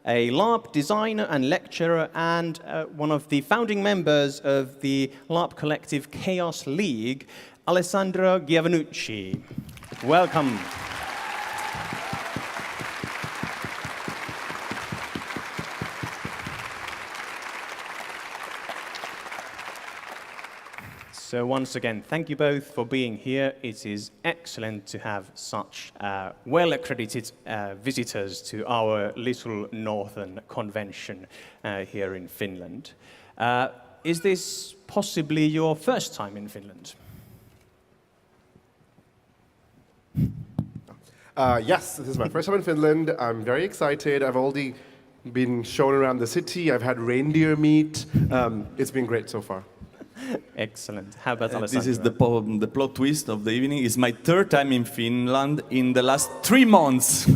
a LARP designer and lecturer, and one of the founding members of the LARP collective Chaos League, Alessandro Giovannucci. Welcome. So once again, thank you both for being here. It is excellent to have such well-accredited visitors to our little northern convention here in Finland. Is this possibly your first time in Finland? Yes, this is my first time in Finland. I'm very excited. I've already been shown around the city. I've had reindeer meat. It's been great so far. Excellent. How about Alessandro? This is the plot twist of the evening. It's my third time in Finland in the last 3 months.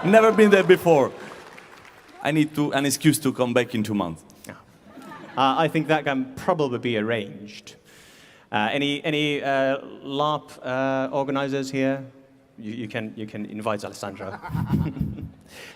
Never been there before. I need an excuse to come back in 2 months. I think that can probably be arranged. Any LARP organizers here? You can invite Alessandro.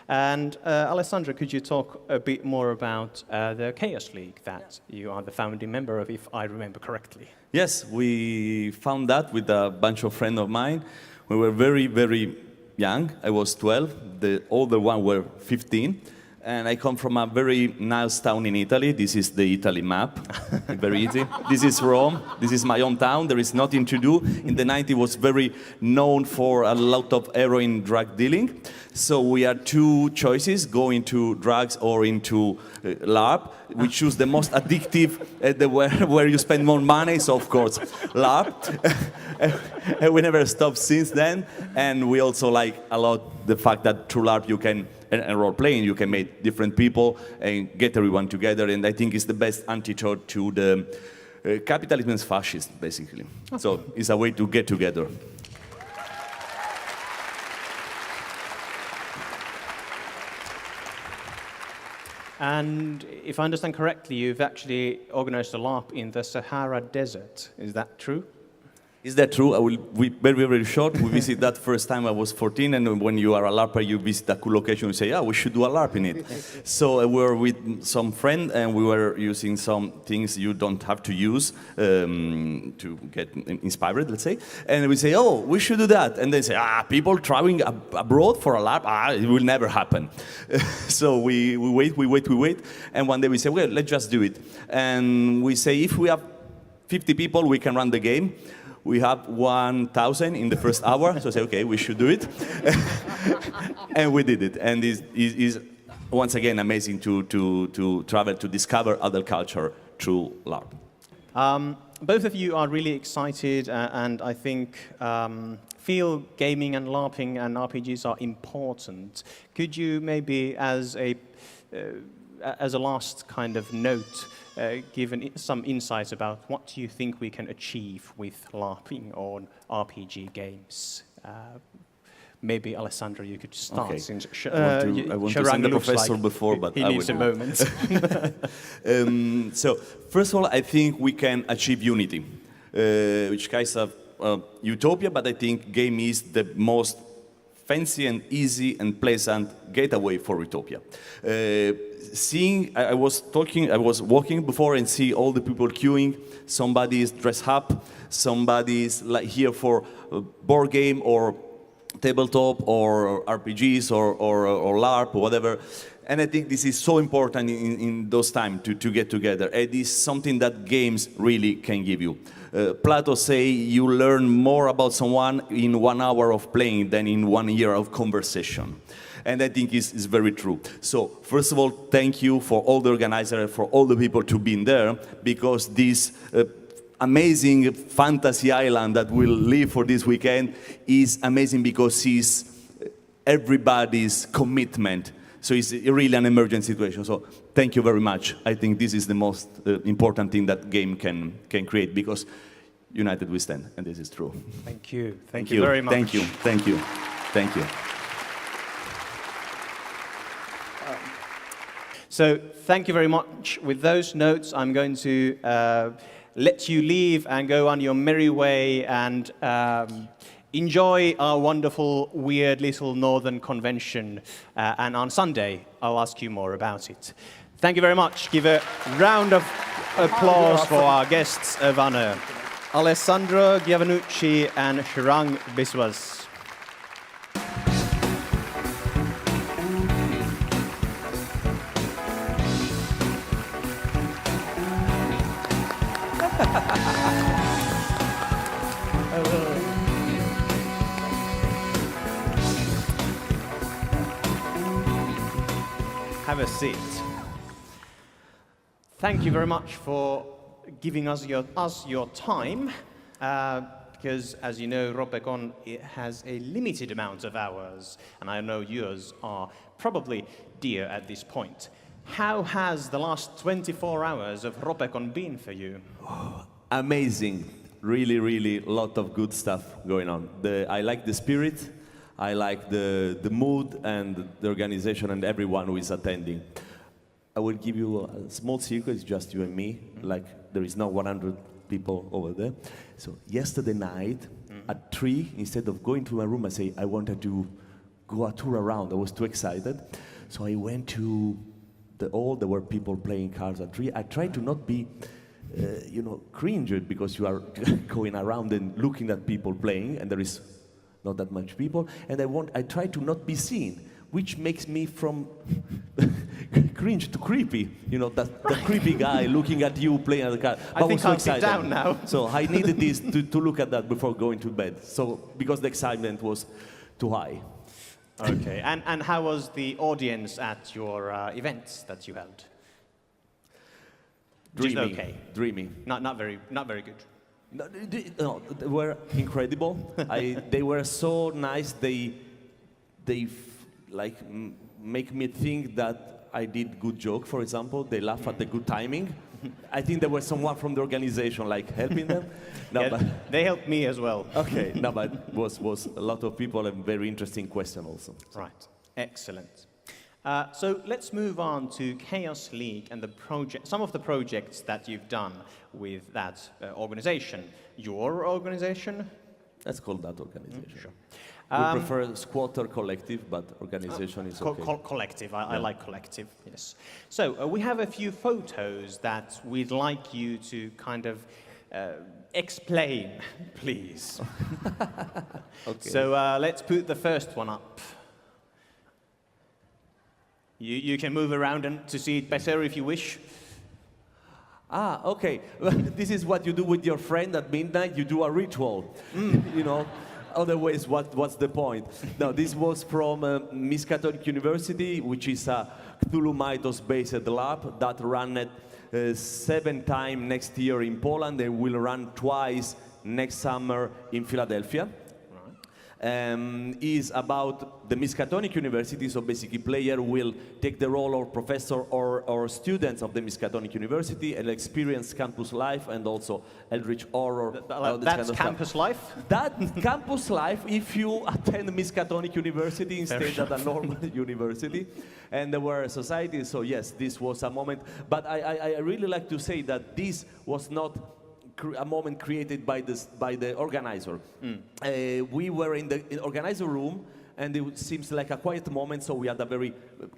And Alessandro, could you talk a bit more about the Chaos League that you are the founding member of, if I remember correctly? Yes, we found that with a bunch of friends of mine. We were very, very young. I was 12. The older one were 15. And I come from a very nice town in Italy. This is the Italy map, very easy. This is Rome. This is my hometown. There is nothing to do. In the 90s, it was very known for a lot of heroin drug dealing. So we had two choices, go into drugs or into LARP. We choose the most addictive, where you spend more money, so of course, LARP. And we never stopped since then. And we also like a lot the fact that through LARP you can, and role playing, you can meet different people and get everyone together. And I think it's the best antidote to the capitalism and fascism, basically. Okay. So it's a way to get together. And if I understand correctly, you've actually organized a LARP in the Sahara Desert. Is that true? Is that true? I will be very, very short. We visited that first time I was 14, and when you are a LARPer, you visit a cool location and say, yeah, we should do a LARP in it. So we were with some friend, and we were using some things you don't have to use to get inspired, let's say. And we say, oh, we should do that. And they say, people traveling abroad for a LARP, it will never happen. So we wait. And one day we say, well, let's just do it. And we say, if we have 50 people, we can run the game. We have 1,000 in the first hour, so I say, okay, we should do it. And we did it. And it is once again amazing to travel, to discover other culture through LARP. Both of you are really excited and I think feel gaming and LARPing and RPGs are important. Could you maybe, as a last kind of note, give some insights about what you think we can achieve with LARPing on RPG games? Maybe Alessandro, you could start. Okay. Since I want to send the professor like before, but he needs a moment. So first of all, I think we can achieve unity, which kind of utopia. But I think game is the most fancy and easy and pleasant getaway for utopia. I was walking before and see all the people queuing. Somebody is dressed up, somebody is like here for a board game or tabletop or RPGs or LARP or whatever. And I think this is so important in those times to get together. It is something that games really can give you. Plato say you learn more about someone in 1 hour of playing than in 1 year of conversation. And I think it's very true. So first of all, thank you for all the organizers, for all the people to be there, because this amazing fantasy island that we'll live for this weekend is amazing because it's everybody's commitment. So it's really an emergent situation. So thank you very much. I think this is the most important thing that game can create, because united we stand, and this is true. Thank you. Thank you very much. Thank you. Thank you. Thank you. So thank you very much. With those notes, I'm going to let you leave and go on your merry way and enjoy our wonderful, weird little northern convention. And on Sunday, I'll ask you more about it. Thank you very much. Give a round of applause for our guests of honor, Alessandro Giovannucci and Shrang Biswas. Have a seat. Thank you very much for giving us your time, because as you know, Ropecon has a limited amount of hours, and I know yours are probably dear at this point. How has the last 24 hours of Ropecon been for you? Amazing. Really, really a lot of good stuff going on. I like the spirit. I like the mood and the organization and everyone who is attending. I will give you a small secret, it's just you and me. Like, there is no 100 people over there. So yesterday night, at 3, instead of going to my room, I say, I wanted to go a tour around. I was too excited. So I went to the hall. There were people playing cards at 3. I tried to not be cringe, because you are going around and looking at people playing, and there is not that much people, and I try to not be seen, which makes me from cringe to creepy. You know, that creepy guy looking at you playing at the card. I think I'll sit down now. So I needed this to look at that before going to bed. So because the excitement was too high. Okay, and how was the audience at your events that you held? Dreamy. Just okay. Dreamy. Not very good. No, they were incredible. They were so nice. They make me think that I did good joke. For example, they laugh at the good timing. I think there was someone from the organization helping them. No, Yeah, but they helped me as well. okay, no, but was a lot of people and very interesting question also. Right, excellent. So let's move on to Chaos League and some of the projects that you've done with that organization. Your organization? Let's call that organization. Sure. We prefer squatter collective, but organization is okay. Collective, I like collective, yes. So we have a few photos that we'd like you to kind of explain, please. Okay. So let's put the first one up. You can move around to see it better if you wish. Ah, okay. This is what you do with your friend at midnight. You do a ritual. You know, otherwise, what's the point? No, this was from Miskatonic University, which is a Cthulhu Mythos-based lab that ran it 7 times next year in Poland. They will run twice next summer in Philadelphia. Is about the Miskatonic University, so basically player will take the role of professor or students of the Miskatonic University and experience campus life and also Eldritch Horror. That's campus life? That campus life if you attend Miskatonic University instead of a normal university. And there were societies, so yes, this was a moment. But I really like to say that this was not a moment created by the organizer. We were in the organizer room, and it seems like a quiet moment, so we had a very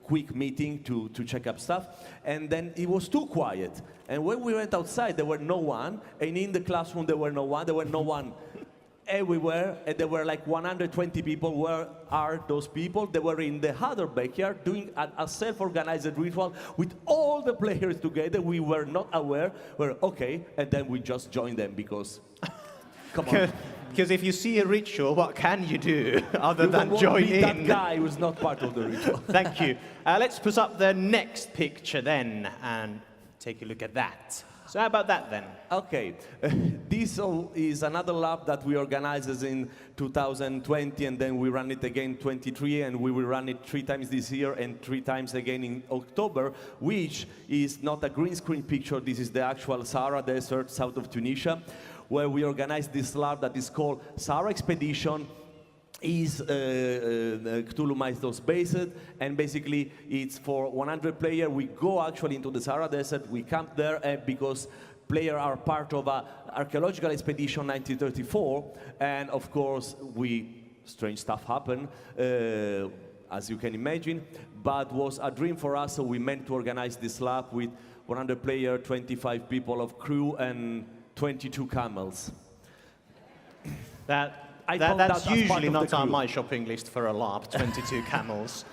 quick meeting to check up stuff. And then it was too quiet. And when we went outside, there were no one, and in the classroom there were no one everywhere, and there were like 120 people. Where are those people? They were in the other backyard doing a self-organized ritual with all the players together. We were not aware. We're okay, and then we just joined them because, come on. Because if you see a ritual, what can you do other than don't join want to be in? That guy who's not part of the ritual. Thank you. Let's put up the next picture then and take a look at that. So how about that then? Okay, this is another lab that we organized in 2020, and then we ran it again 23, and we will run it 3 times this year and 3 times again in October, which is not a green screen picture. This is the actual Sahara Desert south of Tunisia, where we organized this lab that is called Sahara Expedition. Is Cthulhu Mythos based, and basically it's for 100 players. We go actually into the Sahara Desert, we camp there because players are part of an archaeological expedition 1934, and of course, strange stuff happened, as you can imagine, but was a dream for us, so we meant to organize this lab with 100 players, 25 people of crew, and 22 camels. That's usually not on my shopping list for a LARP, 22 camels.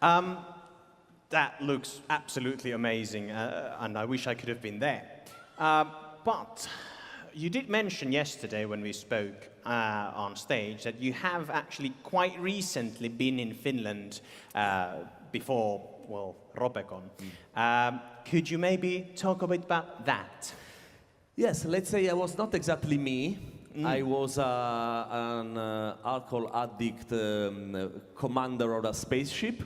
That looks absolutely amazing, and I wish I could have been there. But you did mention yesterday when we spoke on stage that you have actually quite recently been in Finland before, well, Ropecon. Could you maybe talk a bit about that? Yes, let's say I was not exactly me. I was an alcohol addict commander of a spaceship.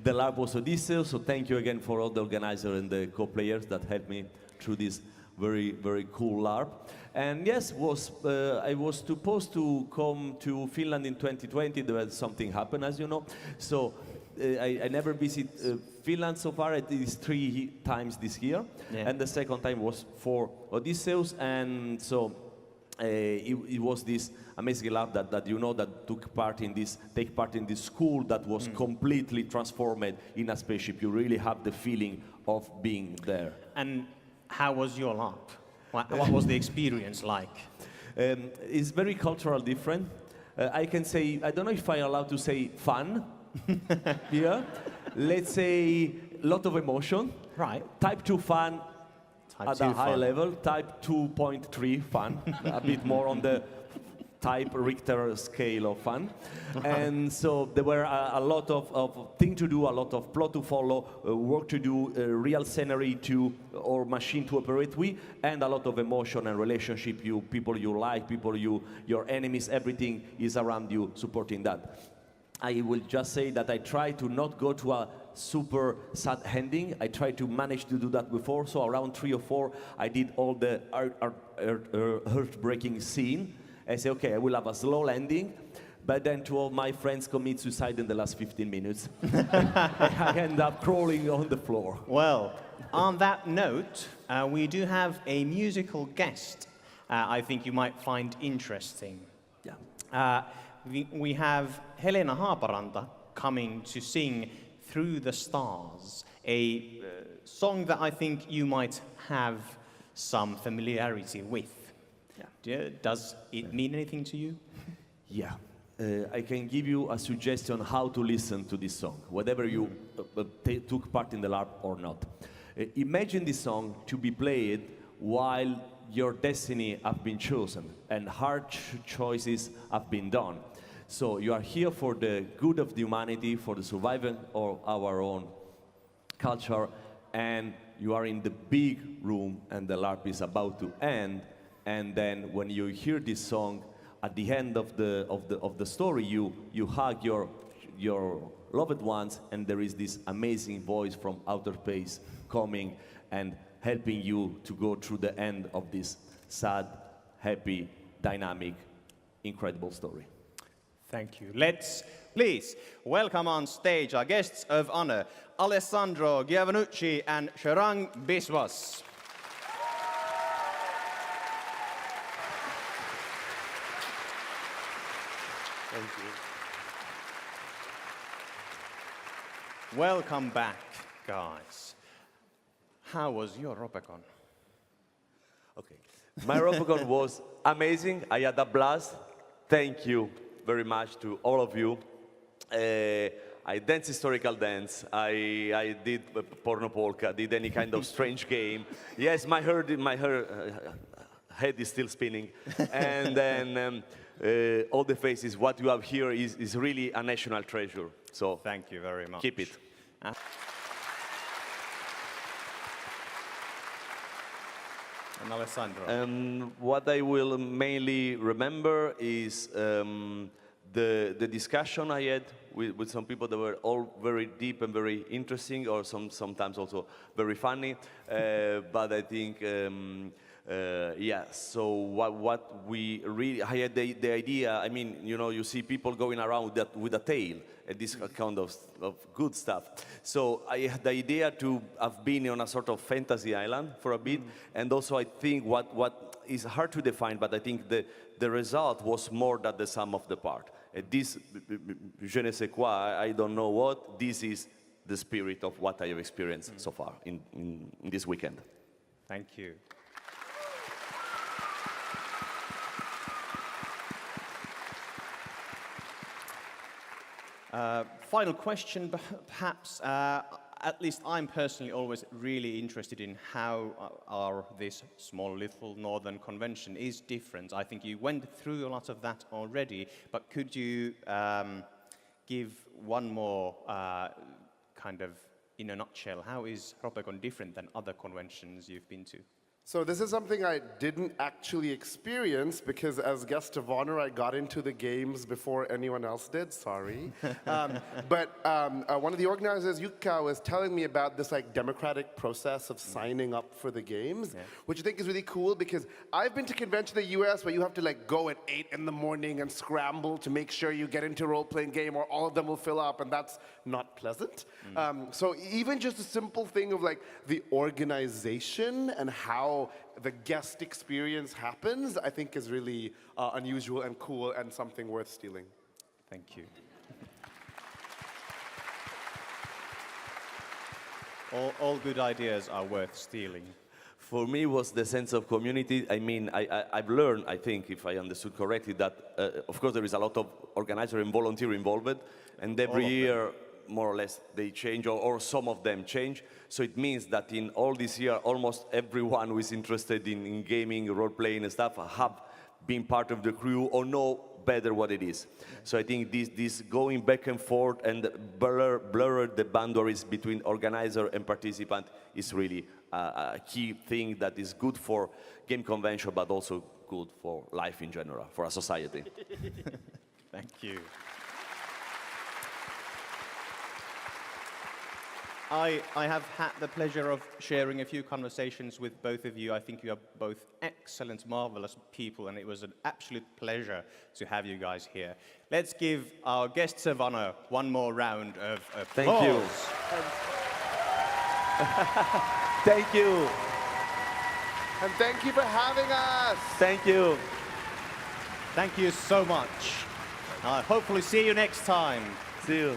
The lab was Odysseus, so thank you again for all the organizers and the co-players that helped me through this very, very cool LARP. And yes, I was supposed to come to Finland in 2020. There was something happened, as you know. So I never visit Finland so far. It is 3 times this year. Yeah. And the second time was for Odysseus. And so it was this amazing lab that you know that take part in this school that was completely transformed in a spaceship. You really have the feeling of being there. And how was your LARP? What was the experience like? It's very cultural different. I can say, I don't know if I'm allowed to say fun here. Let's say a lot of emotion. Right. Type 2 fun at a high level. Type 2.3 fun, a bit more on the type Richter scale of fun. And so there were a lot of things to do, a lot of plot to follow, work to do, real scenery or machine to operate with, and a lot of emotion and relationship. People you like, your enemies, everything is around you supporting that. I will just say that I try to not go to a super sad ending. I tried to manage to do that before, so around 3 or 4, I did all the heartbreaking scene. I say, okay, I will have a slow landing, but then 2 of my friends commit suicide in the last 15 minutes. I end up crawling on the floor. Well, on that note, we do have a musical guest I think you might find interesting. Yeah. We have Helena Haaparanta coming to sing Through the Stars, a song that I think you might have some familiarity with. Yeah. Does it mean anything to you? Yeah. I can give you a suggestion how to listen to this song, whether you took part in the LARP or not. Imagine this song to be played while your destiny have been chosen and hard choices have been done. So you are here for the good of the humanity, for the survival of our own culture, and you are in the big room and the LARP is about to end. And then when you hear this song, at the end of the story, you hug your loved ones, and there is this amazing voice from outer space coming and helping you to go through the end of this sad, happy, dynamic, incredible story. Thank you. Let's please welcome on stage our guests of honor, Alessandro Giovannucci and Sharang Biswas. Thank you. Welcome back, guys. How was your Ropecon? Okay. My Ropecon was amazing. I had a blast. Thank you very much to all of you. I danced historical dance. I did porno polka. Did any kind of strange game. Yes, my head is still spinning. And then all the faces. What you have here is really a national treasure. So thank you very much. Keep it. And Alessandro. What I will mainly remember is the discussion I had with some people that were all very deep and very interesting, or sometimes also very funny. But I think, yeah, so what we really, I had the idea, I mean, you know, you see people going around with a tail, and this kind of good stuff. So I had the idea to have been on a sort of fantasy island for a bit, and also I think what is hard to define, but I think the result was more than the sum of the part. This, je ne sais quoi, I don't know what, this is the spirit of what I have experienced so far in this weekend. Thank you. Final question, perhaps. At least I'm personally always really interested in how this small little northern convention is different. I think you went through a lot of that already, but could you give one more kind of, in a nutshell, how is Ropecon different than other conventions you've been to? So this is something I didn't actually experience because as guest of honor, I got into the games before anyone else did, sorry. But one of the organizers, Jukka, was telling me about this like democratic process of signing up for the games, which I think is really cool because I've been to convention in the US where you have to like go at 8 in the morning and scramble to make sure you get into a role-playing game or all of them will fill up, and that's not pleasant. So even just a simple thing of like the organization and how the guest experience happens, I think is really unusual and cool and something worth stealing. Thank you. All good ideas are worth stealing. For me, was the sense of community. I mean, I've learned, I think, if I understood correctly, that of course there is a lot of organizer and volunteer involved, and every year, more or less, they change, or some of them change. So it means that in all this year, almost everyone who is interested in gaming, role-playing and stuff have been part of the crew or know better what it is. So I think this going back and forth and blur the boundaries between organizer and participant is really a key thing that is good for game convention, but also good for life in general, for a society. Thank you. I have had the pleasure of sharing a few conversations with both of you. I think you are both excellent, marvelous people, and it was an absolute pleasure to have you guys here. Let's give our guests of honor one more round of applause. Thank you. Thank you. And thank you for having us. Thank you. Thank you so much. Hopefully see you next time. See you.